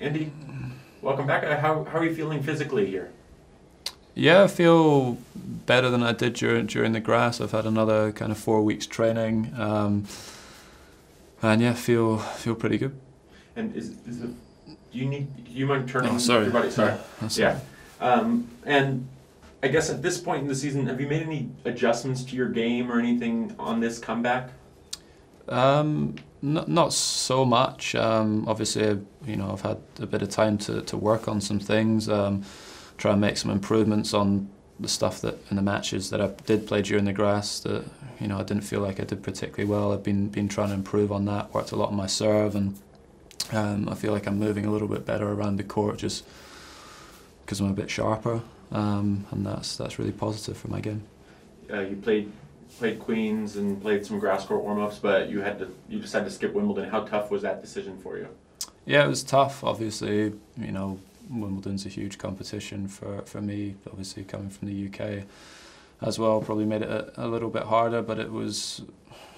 Andy, welcome back. How are you feeling physically here? Yeah, I feel better than I did during the grass. I've had another kind of 4 weeks training, and yeah, feel pretty good. And do you mind turning Oh, sorry. your body? Sorry. Yeah. And I guess at this point in the season, have you made any adjustments to your game or anything on this comeback? Not so much. Obviously, I've had a bit of time to work on some things, try and make some improvements on the stuff that in the matches that I did play during the grass that I didn't feel like I did particularly well. I've been trying to improve on that. Worked a lot on my serve, and I feel like I'm moving a little bit better around the court just because I'm a bit sharper, and that's really positive for my game. You played Queens and played some grass court warm-ups, but you decided to skip Wimbledon. How tough was that decision for you? Yeah, it was tough. Obviously, Wimbledon's a huge competition for me. Obviously, coming from the UK as well, probably made it a little bit harder. But it was,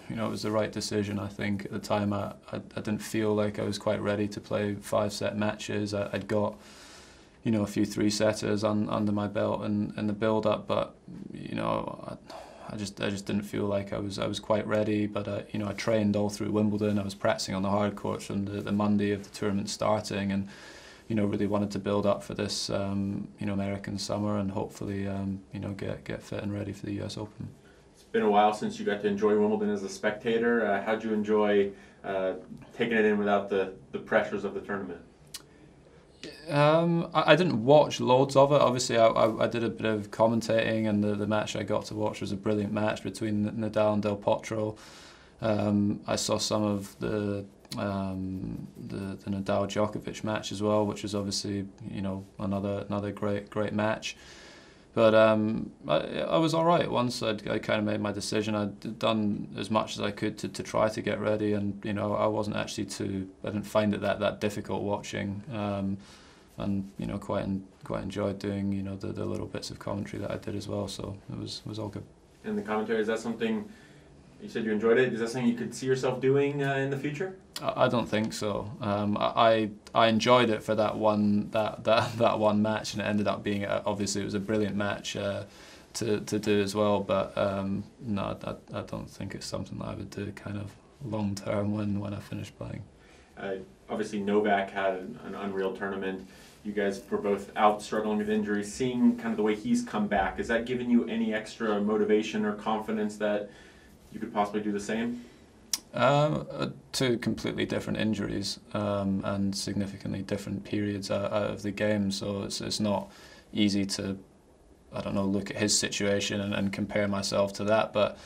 it was the right decision. I think at the time I didn't feel like I was quite ready to play 5-set matches. I'd got a few 3-setters under my belt in the build-up, but I just didn't feel like I was quite ready. But I trained all through Wimbledon. I was practicing on the hard courts from the Monday of the tournament starting, and really wanted to build up for this American summer and hopefully get fit and ready for the US Open. It's been a while since you got to enjoy Wimbledon as a spectator. How'd you enjoy taking it in without the pressures of the tournament? I didn't watch loads of it. Obviously, I did a bit of commentating, and the match I got to watch was a brilliant match between Nadal and Del Potro. I saw some of the Nadal Djokovic match as well, which was obviously another great match. But I was all right once I kind of made my decision. I'd done as much as I could to try to get ready, and I wasn't actually I didn't find it that difficult watching, and quite enjoyed doing the little bits of commentary that I did as well. So it was all good. And the commentary, is that something? You said you enjoyed it. Is that something you could see yourself doing in the future? I don't think so. I enjoyed it for that one match, and it ended up being obviously it was a brilliant match to do as well. But no, I don't think it's something that I would do kind of long term when I finish playing. Obviously, Novak had an unreal tournament. You guys were both out struggling with injuries. Seeing kind of the way he's come back, has that given you any extra motivation or confidence that you could possibly do the same? Two completely different injuries and significantly different periods out of the game, so it's not easy to, look at his situation and compare myself to that. But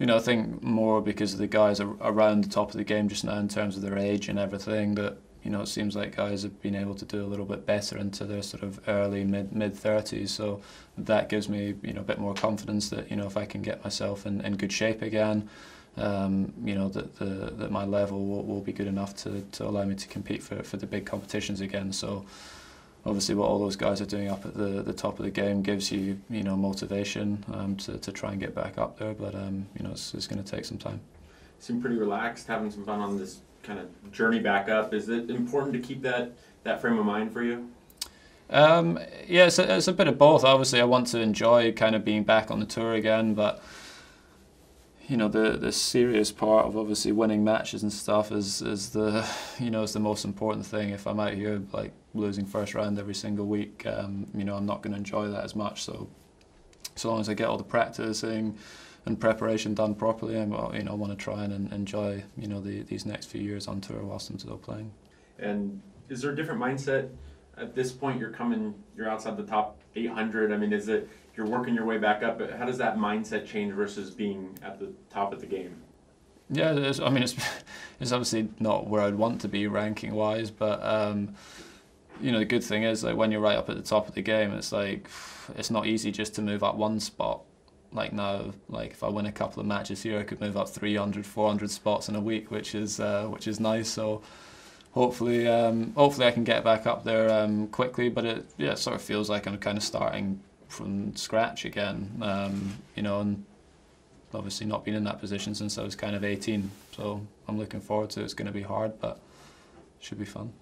I think more because the guys are around the top of the game just now in terms of their age and everything, that it seems like guys have been able to do a little bit better into their sort of early mid 30s. So that gives me a bit more confidence that if I can get myself in good shape again, that my level will be good enough to allow me to compete for the big competitions again. So obviously what all those guys are doing up at the top of the game gives you motivation to try and get back up there. But it's going to take some time. Seem pretty relaxed, having some fun on this kind of journey back up. Is it important to keep that frame of mind for you? Yeah, it's a bit of both. Obviously, I want to enjoy kind of being back on the tour again, but the serious part of obviously winning matches and stuff is the is the most important thing. If I'm out here like losing first round every single week, I'm not going to enjoy that as much. So long as I get all the practicing and preparation done properly, I want to try and enjoy these next few years on tour whilst I'm still playing. And is there a different mindset at this point? You're outside the top 800. I mean, is it you're working your way back up? How does that mindset change versus being at the top of the game? Yeah, it's obviously not where I'd want to be ranking wise, but the good thing is like when you're right up at the top of the game, it's like it's not easy just to move up one spot. Like now, like if I win a couple of matches here, I could move up 300, 400 spots in a week, which is nice. So hopefully I can get back up there quickly. But it sort of feels like I'm kind of starting from scratch again. And obviously not been in that position since I was kind of 18. So I'm looking forward to it. It's going to be hard, but it should be fun.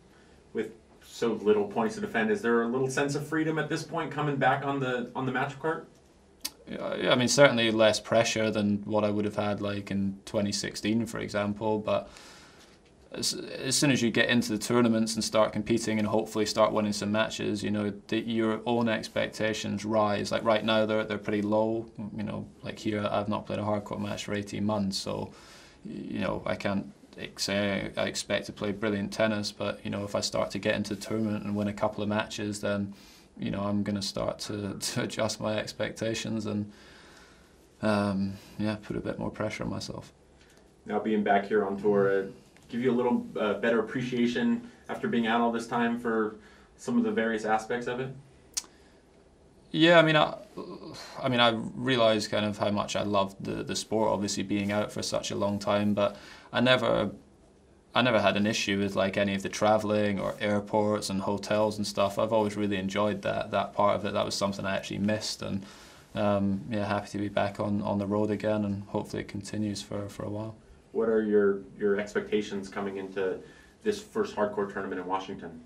With so little points to defend. Is there a little sense of freedom at this point coming back on the match court? Yeah, I mean, certainly less pressure than what I would have had like in 2016, for example. But as soon as you get into the tournaments and start competing and hopefully start winning some matches, you know, your own expectations rise. Like right now, they're pretty low. You know, like here, I've not played a hardcourt match for 18 months, so you know, I can't say I expect to play brilliant tennis. But you know, if I start to get into the tournament and win a couple of matches, then you know, I'm going to start to adjust my expectations and yeah, put a bit more pressure on myself. Now being back here on tour, give you a little better appreciation after being out all this time for some of the various aspects of it? Yeah, I mean, I realised kind of how much I loved the sport. Obviously, being out for such a long time, but I never had an issue with like any of the travelling or airports and hotels and stuff. I've always really enjoyed that part of it. That was something I actually missed, and yeah, happy to be back on the road again, and hopefully it continues for a while. What are your expectations coming into this first hardcourt tournament in Washington?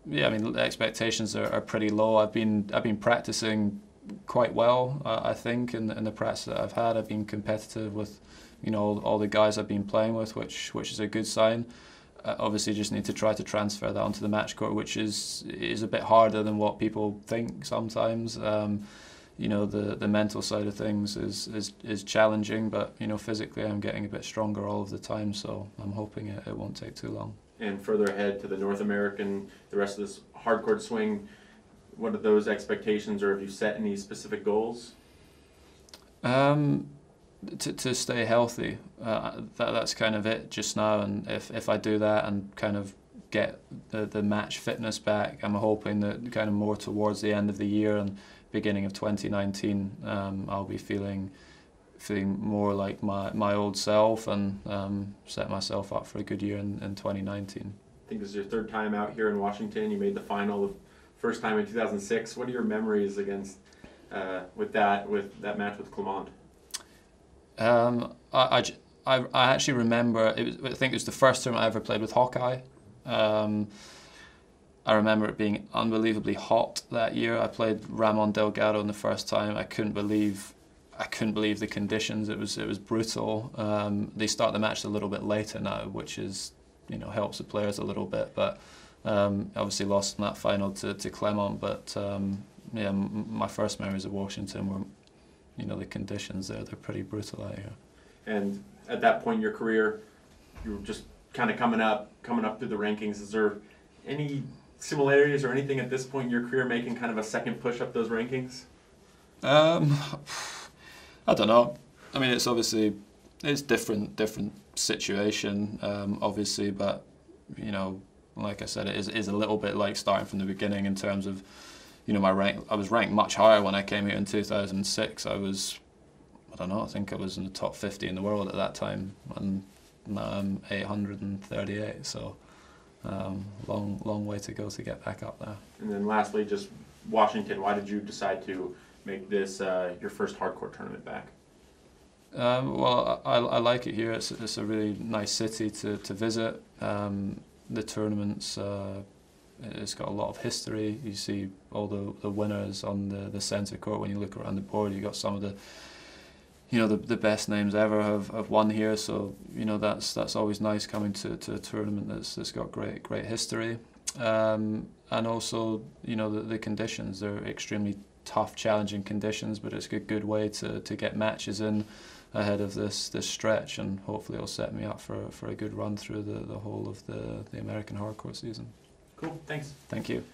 Yeah, I mean, the expectations are pretty low. I've been practicing quite well, I think, in the practice that I've had. I've been competitive with, you know, all the guys I've been playing with, which is a good sign. Obviously, just need to try to transfer that onto the match court, which is a bit harder than what people think sometimes. You know, the mental side of things is challenging, but you know, physically I'm getting a bit stronger all of the time, so I'm hoping it won't take too long. And further ahead to the North American, the rest of this hardcourt swing, what are those expectations, or have you set any specific goals? To stay healthy, that's kind of it just now, and if I do that and kind of get the match fitness back, I'm hoping that kind of more towards the end of the year and beginning of 2019, I'll be feeling more like my old self, and set myself up for a good year in 2019. I think this is your third time out here in Washington. You made the final the first time in 2006. What are your memories against with that match with Clement? I actually remember I think it was the first time I ever played with Hawkeye. I remember it being unbelievably hot that year. I played Ramon Delgado in the first time. I couldn't believe the conditions. It was brutal. They start the match a little bit later now, which is, you know, helps the players a little bit. But obviously lost in that final to Clement. But yeah, my first memories of Washington were, you know, the conditions there. They're pretty brutal out here. And at that point in your career, you were just kind of coming up through the rankings. Is there any similarities or anything at this point in your career making kind of a second push up those rankings? I don't know. I mean, it's different situation, obviously, but you know, like I said, it is a little bit like starting from the beginning in terms of, you know, my rank. I was ranked much higher when I came here in 2006. I don't know, I think I was in the top 50 in the world at that time, and now I'm 838. So long way to go to get back up there. And then lastly, just Washington. Why did you decide to make this your first hardcourt tournament back? Well, I like it here. It's a really nice city to visit. The tournaments, it's got a lot of history. You see all the winners on the centre court. When you look around the board, you got some of the, you know, the best names ever have won here. So you know, that's always nice coming to a tournament that's got great history. And also, you know, the conditions, they're extremely tough, challenging conditions, but it's a good way to get matches in ahead of this stretch, and hopefully it'll set me up for a good run through the whole of the American hardcourt season. Cool, thanks. Thank you.